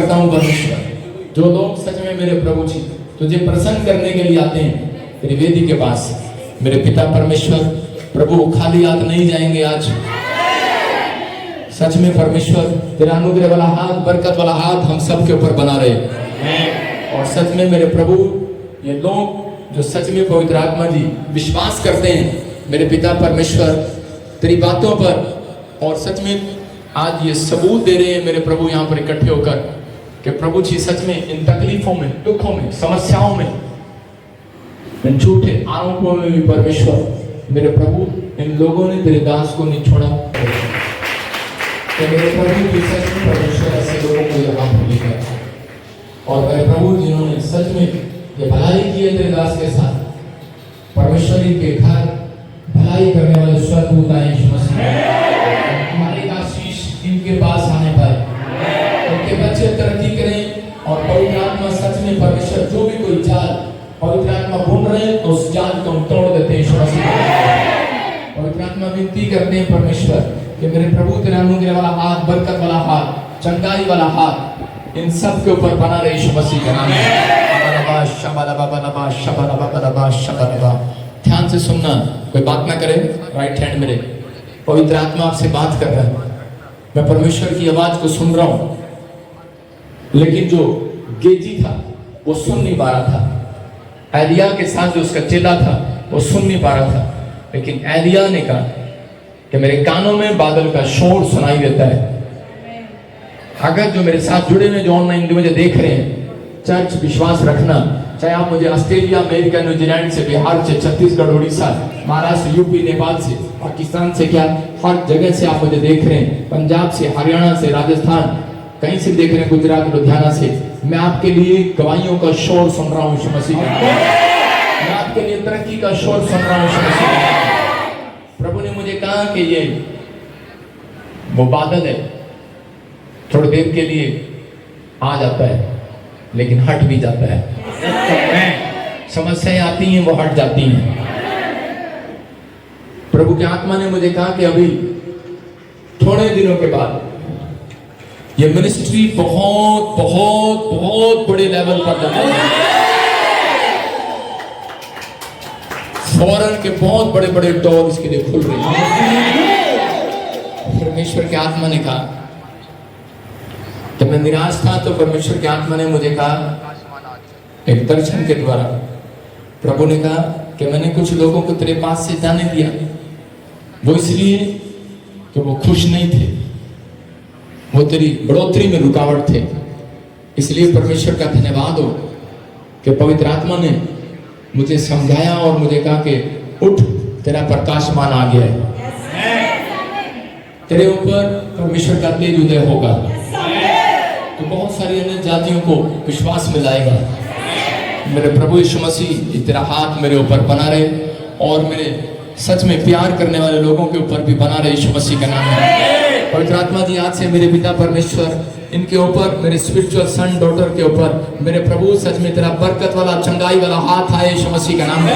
करता हूँ परमेश्वर, जो लोग सच में मेरे प्रभु जी तुझे प्रसन्न करने के लिए आते हैं तेरी वेदी के पास, मेरे पिता परमेश्वर प्रभु खाली हाथ नहीं जाएंगे आज। सच में परमेश्वर तेरा अनुग्रह वाला हाथ, बरकत वाला हाथ हम सब के ऊपर बना रहे। और सच में मेरे प्रभु ये लोग जो सच में पवित्र आत्मा जी विश्वास करते हैं मेरे पिता परमेश्वर तेरी बातों पर, और सच में आज ये सबूत दे रहे हैं मेरे प्रभु यहाँ पर इकट्ठे होकर कि प्रभु जी सच में इन तकलीफों में, दुखों में, समस्याओं में, इन झूठे आरोपों में भी परमेश्वर मेरे प्रभु इन लोगों ने तेरे दास को नहीं छोड़ा। तो मेरे प्रभु की सच में परमेश्वर ऐसे लोगों को यहाँ पर लेकर, और मेरे प्रभु जिन्होंने सच में ये भलाई की है तेरे दास के साथ, परमेश्वर के घर भलाई करने वाले स्वर्गदूत आए हमारे आशीष इनके पास आने पाए, उनके बच्चे तरक्की करें। और पवित्र आत्मा सच में परमेश्वर जो भी कोई जाल पवित्र आत्मा बुन रहे हैं तो उस जाल को हम तोड़ देते हैं। पवित्र आत्मा विनती करते हैं परमेश्वर कि मेरे प्रभु तेरा अनुग्रह वाला हाथ, बरकत वाला हाथ, चंगाई वाला हाथ इन सब के ऊपर बना रहे यीशु मसीह के नाम में। ध्यान से सुनना, कोई बात ना करे, राइट हैंड मेरे, पवित्र आत्मा आपसे बात कर रहा है, मैं परमेश्वर की आवाज को सुन रहा हूं, लेकिन जो गेजी था वो सुन नहीं पा रहा था। एलिया के साथ जो उसका चेला था वो सुन नहीं पा रहा था, लेकिन एलिया ने कहा कि मेरे कानों में बादल का शोर सुनाई देता है। अगर जो मेरे साथ जुड़े हुए जो ऑनलाइन मुझे देख रहे हैं, चर्च विश्वास रखना, चाहे आप मुझे ऑस्ट्रेलिया, अमेरिका, न्यूजीलैंड से, बिहार से, छत्तीसगढ़, उड़ीसा, महाराष्ट्र, यूपी, नेपाल से, पाकिस्तान से, क्या हर जगह से आप मुझे देख रहे हैं, पंजाब से, हरियाणा से, राजस्थान, कहीं से देख रहे हैं, गुजरात, लुधियाना से, मैं आपके लिए गवाहियों का शोर सुन रहा हूँ यीशु मसीह का, मैं आपके लिए तरक्की का शोर सुन रहा हूँ यीशु मसीह का। प्रभु ने मुझे कहा कि ये वो बादल है, थोड़ी देर के लिए आ जाता है लेकिन हट भी जाता है। समस्याएं आती हैं वो हट जाती हैं। प्रभु की आत्मा ने मुझे कहा कि अभी थोड़े दिनों के बाद ये मिनिस्ट्री बहुत बहुत बहुत बड़े लेवल पर जाने वाली है। फॉरेन के बहुत बड़े बड़े डोर इसके लिए खुल रहे हैं। परमेश्वर की आत्मा ने कहा, जब मैं निराश था तो परमेश्वर की आत्मा ने मुझे कहा एक दर्शन के द्वारा, प्रभु ने कहा कि मैंने कुछ लोगों को तेरे पास से जाने दिया, वो इसलिए कि वो खुश नहीं थे, वो तेरी बढ़ोतरी में रुकावट थे। इसलिए परमेश्वर का धन्यवाद हो कि पवित्र आत्मा ने मुझे समझाया और मुझे कहा कि उठ, तेरा प्रकाशमान आ गया है, तेरे ऊपर परमेश्वर का तेज उदय होगा, तो बहुत सारी अन्य जातियों को विश्वास में लाएगा। मेरे प्रभु यीशु मसीह तेरा हाथ मेरे ऊपर बना रहे, और मेरे सच में प्यार करने वाले लोगों के ऊपर भी बना रहे यीशु मसीह का नाम है। पवित्र आत्मा जी आज से मेरे पिता परमेश्वर इनके ऊपर, मेरे स्पिरिचुअल सन डॉटर के ऊपर मेरे प्रभु सच में तेरा बरकत वाला, चंगाई वाला हाथ आए यीशु मसीह का नाम है।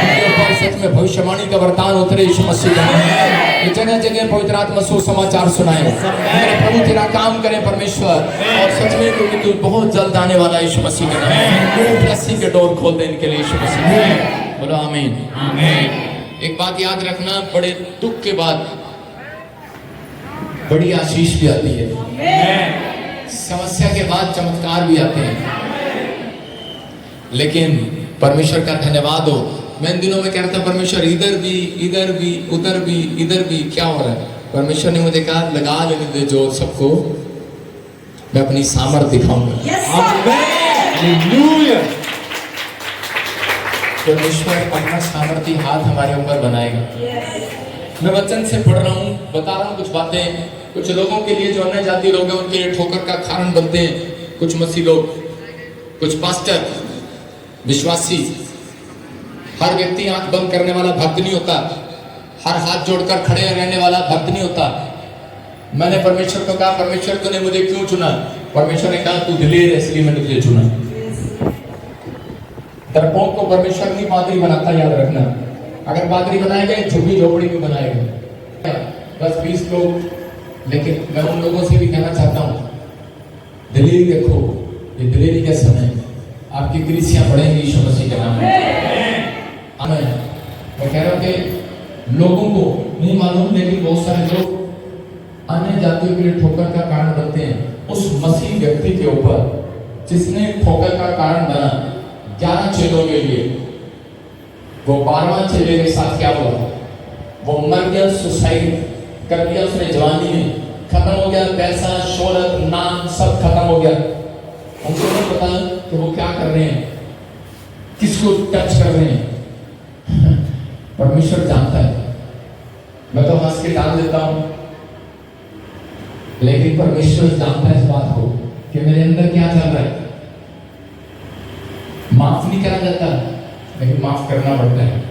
इनके ऊपर सच में भविष्यवाणी का वरदान उतरे यीशु मसीह का नाम है। ये जगह जगह पवित्र आत्मा सुसमाचार सुनाए, मेरे प्रभु तेरा काम करे परमेश्वर, और सच में क्योंकि तू बहुत जल्द आने वाला यीशु मसीह का नाम है। ब्लेसिंग के डोर खोल दे इनके लिए यीशु मसीह, बोलो आमीन। एक बात याद रखना, बड़े दुख के बाद बड़ी आशीष भी आती है, समस्या के बाद चमत्कार भी आते हैं। लेकिन परमेश्वर का धन्यवाद हो, मैं इन दिनों में कह रहा था परमेश्वर इधर भी, इधर भी, उधर भी, इधर भी क्या हो रहा है। परमेश्वर ने मुझे कहा लगा लेने दे जोर सबको, मैं अपनी सामर्थ दिखाऊंगा। परमेश्वर अपना सामर्थी हाथ हमारे ऊपर बनाएगा। मैं वचन से पढ़ रहा हूँ, बता रहा हूँ कुछ बातें, कुछ लोगों के लिए जो अन्य जाति लोग हैं उनके लिए ठोकर का कारण बनते हैं, कुछ मसीह लोग, कुछ पास्टर, विश्वासी। हर व्यक्ति आंख बंद करने वाला भक्त नहीं होता, हर हाथ जोड़कर खड़े रहने वाला भक्त नहीं होता। मैंने परमेश्वर को कहा, परमेश्वर तूने मुझे क्यों चुना? परमेश्वर ने कहा तू दिलेर है इसलिए मैंने तुझे चुना। डरपोक को परमेश्वर नहीं पादरी बनाता, याद रखना। अगर पादरी बनाए गए झुग्गी झोपड़ी में बनाए गए 10-20 लोग, लेकिन मैं उन लोगों से भी कहना चाहता हूँ दिलेरी रखो, ये दिलेरी का समय आपकी कृषियां बढ़ेंगी यीशु मसीह के नाम में। आमीन। मैं कह रहा हूं कि लोगों को नहीं मालूम, लेकिन बहुत सारे लोग अन्य जातियों के लिए ठोकर का कारण बनते हैं। उस मसीह व्यक्ति के ऊपर जिसने ठोकर का कारण बना 11 चेलों के लिए, वो 12वां चेले के साथ क्या हुआ? वो मर गया, सुसाइड कर दिया उसने जवानी में, खत्म हो गया, पैसा शोहरत नाम सब खत्म हो गया। उनको नहीं पता कि वो क्या कर रहे हैं, किसको टच कर रहे हैं। परमेश्वर जानता है। मैं तो हंस के डाल देता हूं, लेकिन परमेश्वर जानता है इस बात को कि मेरे अंदर क्या चल रहा है। माफ नहीं करा जाता, लेकिन माफ करना पड़ता है।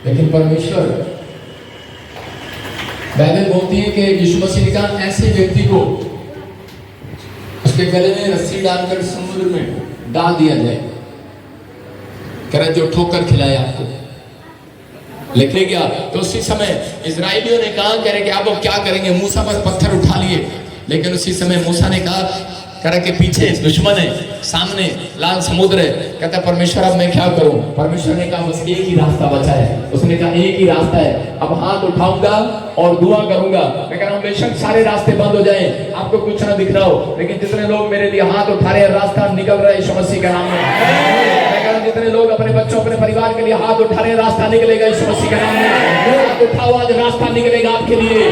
लेकिन परमेश्वर, बाइबल बोलती है कि यीशु मसीह ने कहा ऐसे व्यक्ति को उसके गले में रस्सी डालकर समुद्र में डाल दिया जाए। कह रहा जो ठोकर खिलाए आपको, लिखने गया तो उसी समय इजराइलियों ने कहा, कह रहे कि आप क्या करेंगे? मूसा पर पत्थर उठा लिए, लेकिन उसी समय मूसा ने कहा, कह रहा कि पीछे दुश्मन है, सामने लाल समुद्र है। कहता परमेश्वर अब मैं क्या करूं? परमेश्वर ने कहा बस एक ही रास्ता बचा है। उसने कहा एक ही रास्ता है, अब हाथ उठाऊंगा और दुआ करूंगा। मैं कह रहा हूं बेशक सारे रास्ते बंद हो जाएं, आपको कुछ ना दिख रहा हो, लेकिन जितने लोग मेरे लिए हाथ उठा रहे हैं, रास्ता निकल रहा है यीशु मसीह के नाम में। मैं कह रहा हूं जितने लोग अपने बच्चों अपने परिवार के लिए हाथ उठा रहे हैं, रास्ता निकलेगा यीशु मसीह के नाम में। हाथ उठाओ, आज रास्ता निकलेगा आपके लिए।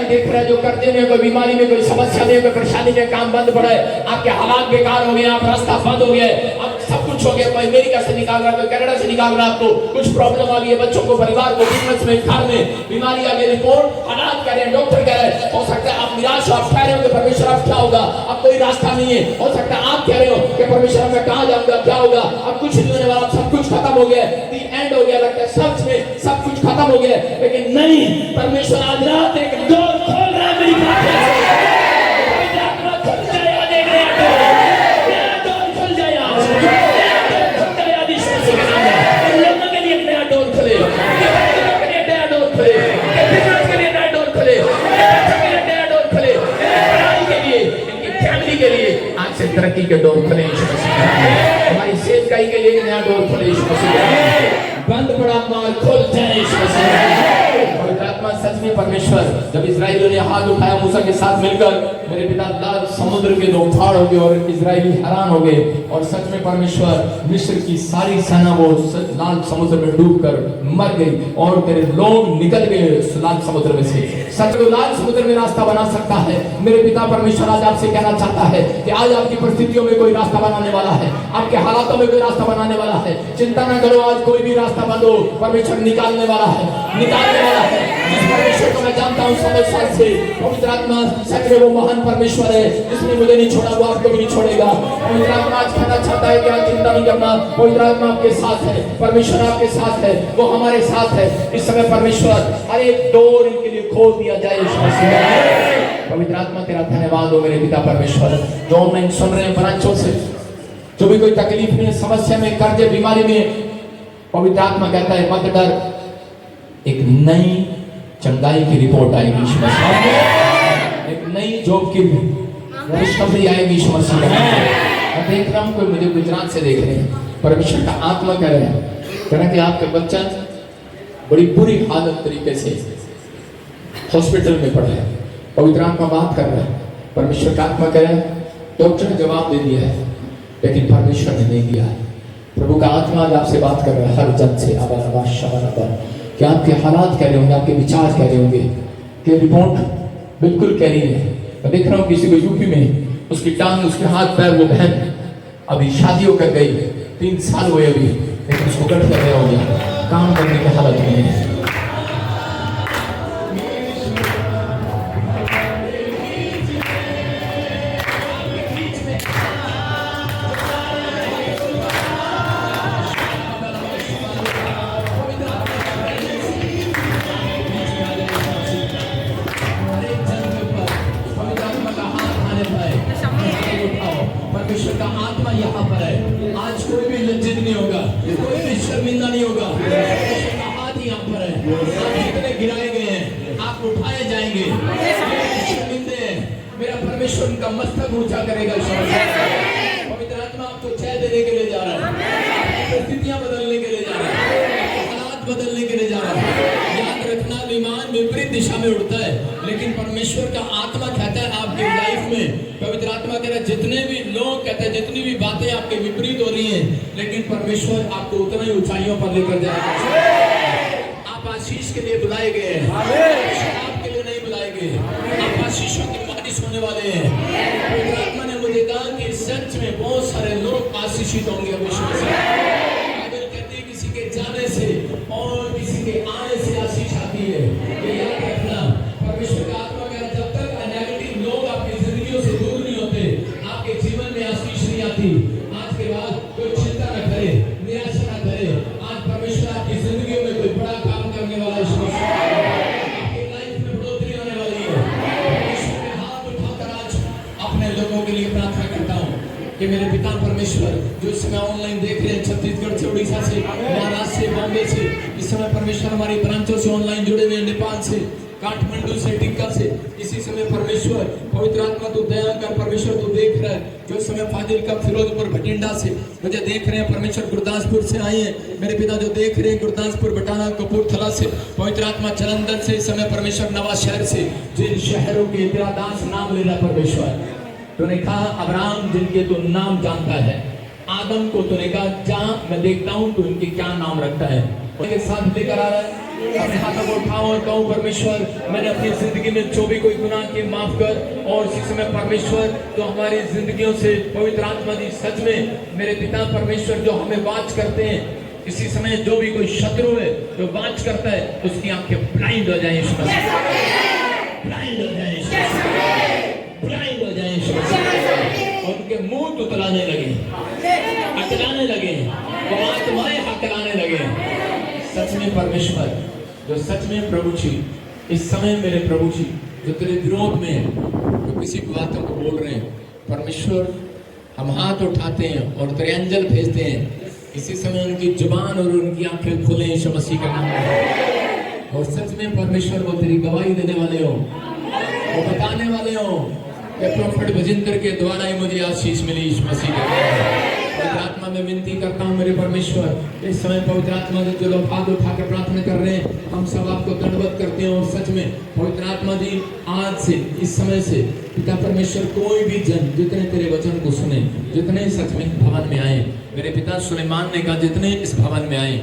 देख रहे हैं जो कर्जे में, कोई बीमारी में, कोई समस्या में, कोई परेशानी में काम बंद पड़ा है, आपके हालात बेकार हो गए, आप रास्ता बंद हो गया, अब सब कुछ हो गया। कोई अमेरिका से निकाल रहा है, कोई कनाडा से निकाल रहा है, आपको कुछ प्रॉब्लम आ गई है, बच्चों को, परिवार को, बिजनेस में, घर में बीमारी आ गई, रिपोर्ट हालात कह रहे हैं, डॉक्टर कह रहे हैं। हो सकता है आप निराश हो, आप कह रहे हो कि परमेश्वर अब क्या होगा, अब कोई रास्ता नहीं है। हो सकता है आप कह रहे हो कि परमेश्वर मैं कहां जाऊंगा, क्या होगा, अब कुछ नहीं होने वाला, सब कुछ खत्म हो गया, दी एंड हो गया, लगता है सच में सब कुछ खत्म हो गया। लेकिन नहीं, परमेश्वर आज रात एक डोर खोल रहा है मेरी तरक्की के डोर खुले यीशु मसीह, हमारी सेवकाई के लिए नया डोर खुले यीशु मसीह, बंद पड़ा माल खुल जाए यीशु मसीह। और आत्मा सच में परमेश्वर, जब इजराइलियों ने हाथ उठाया मूसा के साथ मिलकर, मेरे पिता लाल समुद्र के दो फाड़ हो गए और इजराइली हैरान हो गए। और सच में परमेश्वर, मिस्र की सारी सेना वो लाल समुद्र में डूबकर मर गई और तेरे लोग निकल गए लाल समुद्र में से। सच में लाल समुद्र में रास्ता बना सकता है। मेरे पिता परमेश्वर आज आपसे कहना चाहता है कि आज आपकी परिस्थितियों में कोई रास्ता बनाने वाला है, आपके हालातों में कोई रास्ता बनाने वाला है। चिंता ना करो, आज कोई भी रास्ता बंद हो, परमेश्वर निकालने वाला है, निकालने वाला है। जिस परमेश्वर को मैं जानता हूँ समय साल से, पवित्र आत्मा सच में वो महान परमेश्वर है, जिसने मुझे नहीं छोड़ा वो आपको भी नहीं छोड़ेगा। पवित्र आत्मा आज कहना चाहता है कि आज चिंता नहीं करना, पवित्र आत्मा आपके साथ है, परमेश्वर आपके साथ है, वो हमारे साथ है। इस समय परमेश्वर हर एक डोर इनके लिए खोल दिया जाए यीशु मसीह। पवित्र आत्मा तेरा धन्यवाद हो मेरे पिता परमेश्वर, जो ऑनलाइन सुन रहे हैं ब्रांचों से, जो भी कोई तकलीफ में, समस्या में, कर्जे, बीमारी में, पवित्र आत्मा कहता है मत डर, एक नई चंगाई की रिपोर्ट आएगी यीशु मसीह, एक नई जॉब की खुशखबरी आएगी यीशु मसीह। मैं देख रहा हूँ कोई मुझे गुजरात से देख रहे हैं, परमेश्वर का आत्मा कह रहे हैं, कह रहे हैं कि आपके बच्चा बड़ी बुरी हालत तरीके से हॉस्पिटल में पड़ा है। पवित्र आत्मा बात कर रहा है, परमेश्वर का आत्मा कह रहा है डॉक्टर ने जवाब दे दिया है, लेकिन परमेश्वर ने नहीं दिया है। प्रभु का आत्मा आज आपसे बात कर रहा है हर जन से, कि आपके हालात कह रहे होंगे, आपके विचार कह रहे होंगे कि रिपोर्ट बिल्कुल कह रही है। मैं देख रहा हूँ किसी को यूपी में उसकी टांग, उसके हाथ पैर, वो बहन अभी शादियों कर गई, 3 साल हुए अभी, लेकिन उसको गठ कर रहा हो गया, काम करने की हालत में है। परमेश्वर का आत्मा यहाँ पर है, आज कोई भी लज्जित नहीं होगा, कोई भी शर्मिंदा नहीं होगा। परमेश्वर का हाथ यहाँ पर है, आप जितने गिराए गए हैं आप उठाए जाएंगे। शर्मिंदे मेरा परमेश्वर उनका मस्तक ऊंचा करेगा। पवित्र आत्मा आपको जय देने के लिए जा रहा है, परिस्थितियां बदलने के लिए जा रहा है, हालात बदलने के लिए जा रहा है। याद रखना, विमान विपरीत दिशा में उड़ता है, लेकिन परमेश्वर का आत्मा कहता है आपकी लाइफ में, पवित्र आत्मा कह रहा है जितने भी लोग कहते हैं, जितनी भी बातें आपके विपरीत हो रही हैं, लेकिन परमेश्वर आपको उतना ही ऊंचाइयों पर लेकर जाएगा। आप आशीष के लिए बुलाए गए हैं, शराब के लिए नहीं बुलाए गए। आप आशीषों की बारिश होने वाले हैं। पवित्र आत्मा ने मुझे कहा कि सच में बहुत सारे लोग आशीषित होंगे। विश्वास बाइबल कहती है किसी के जाने से और किसी के आने से आशीष आती है। ये याद रखना, परमेश्वर का आत्मा कह रहा है जब तक नेगेटिव लोग आपकी जिंदगियों से दूर नहीं होते, आपके जीवन में आशीष नहीं आती। आज के बाद कोई चिंता न करे, निराशा न करे। आज परमेश्वर आपकी जिंदगियों में कोई बड़ा काम करने वाला है। आपकी लाइफ में बढ़ोतरी होने वाली है। परमेश्वर के हाथ उठाकर आज अपने लोगों के लिए प्रार्थना करता हूँ कि मेरे पिता परमेश्वर जो इस समय ऑनलाइन देख रहे हैं, छत्तीसगढ़ से, उड़ीसा से, महाराष्ट्र से, बॉम्बे से, इस समय परमेश्वर हमारी ब्रांचों से ऑनलाइन जुड़े हुए हैं, नेपाल से, काठमांडू से, टिक्का से, इसी समय परमेश्वर पवित्र आत्मा तो दया कर, परमेश्वर तो देख रहा है। जो इस समय फाजिलका, फिरोजपुर, भटिंडा से मुझे देख रहे हैं, परमेश्वर गुरदासपुर से आए हैं मेरे पिता, जो देख रहे हैं गुरदासपुर, बटाना, कपूरथला से, पवित्र आत्मा जलंधर से, इस समय परमेश्वर नवा शहर से, जिन शहरों के तेरा दास नाम ले रहा परमेश्वर, तूने कहा अब्राहम जिनके तू नाम जानता है, आदम को तूने कहा जहां मैं देखता हूं तो इनके क्या नाम रखता है, उनके साथ लेकर आ रहा है। अपने हाथों को उठाओ और कहो परमेश्वर मैंने अपनी जिंदगी में जो भी कोई गुनाह किए माफ कर। और इसी समय परमेश्वर तो हमारी जिंदगियों से पवित्र आत्मा दी सच में मेरे पिता परमेश्वर जो हमें वाच करते हैं, इसी समय जो भी कोई शत्रु है जो वाच करता है, उसकी आंखें ब्लाइंड हो जाए, ब्लाइंड हो जाए, ब्लाइंड हो जाए, और उनके मुंह तुतलाने लगे, अटलाने लगे, वो आत्माएं हकलाने लगे। सच में परमेश्वर जो सच में प्रभु जी, इस समय मेरे प्रभु जी जो तेरे विरोध में जो किसी भी बातों को बोल रहे हैं, परमेश्वर हम हाथ उठाते हैं और तेरे अंजल भेजते हैं, इसी समय उनकी जुबान और उनकी आंखें खुले यीशु मसीह का नाम में। और सच में परमेश्वर वो तेरी गवाही देने वाले हो, वो बताने वाले हो कि प्रॉफिट भजिंदर के द्वारा ही मुझे आशीष मिली यीशु मसीह के नाम। पवित्र आत्मा में विनती करता हूँ मेरे परमेश्वर, इस समय पवित्र आत्मा से जो लोग हाथ उठाकर प्रार्थना कर रहे हैं, हम सब आपको दंडवत करते हैं। और सच में पवित्र आत्मा जी आज से, इस समय से पिता परमेश्वर कोई भी जन जितने तेरे वचन को सुने, जितने सच में भवन में आए, मेरे पिता सुलेमान ने कहा जितने इस भवन में आए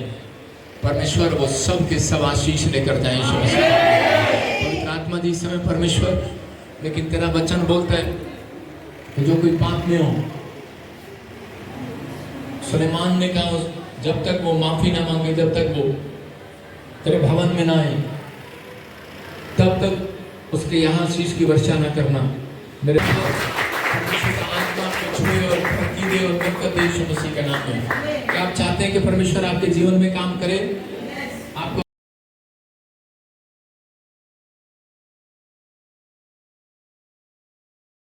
परमेश्वर वो सब के सब आशीष लेकर जाए। पवित्र आत्मा जी इस समय परमेश्वर, लेकिन तेरा वचन बोलता है कि जो कोई पाप में हो, सुलेमान ने कहा जब तक वो माफी ना मांगे, जब तक वो तेरे भवन में ना आए, तब तक उसके यहाँ शीश की वर्षा ना करना। मेरे आत्मा को छुए और दे और बरकत दे यीशु मसीह के नाम में। क्या आप चाहते हैं कि परमेश्वर आपके जीवन में काम करे?